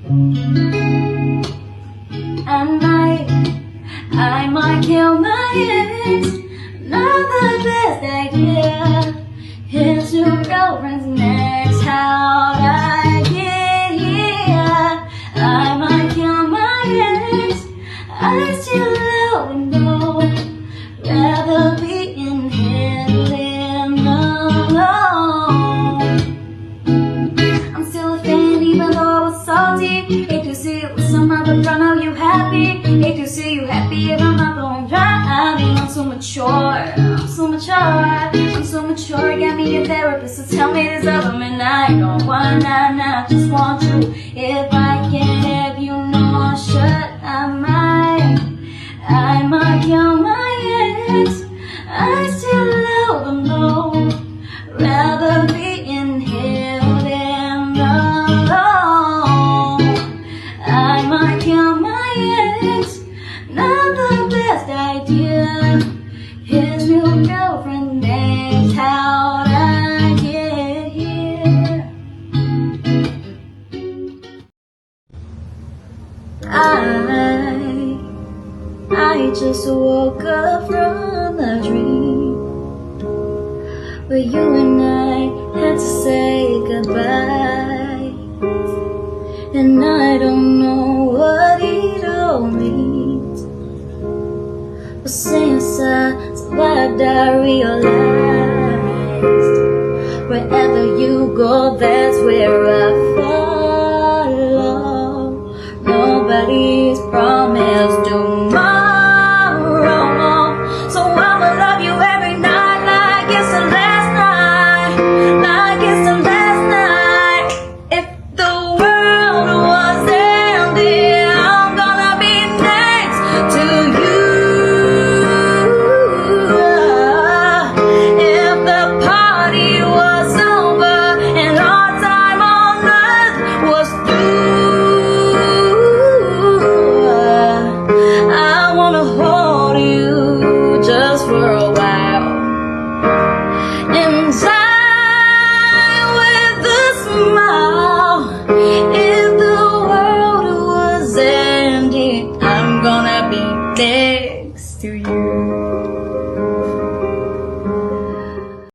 I might kill my ex. Not the best idea. Here's your girlfriend's next. How'd I get here? I might kill my ex. I still love him though. Rather be in heaven alone. I'm still a fan even though I was salty. Hate to see it with some other girl, now you happy. Hate to see you happy if I'm not the one driving. I'm so mature, I'm so mature, I'm so mature. Got me a therapist to tell me there's other men I don't want. I just want you. If I can't have you, no more shut. I might kill my ex. I still love him though. Rather be in heaven alone. I might kill my ex. Not the best idea. His new girlfriend next. How'd I get here? I just woke up from a dream where you and I had to say goodbye. And I don't know what it all means, but since I survived I realized wherever you go, that's where I fall.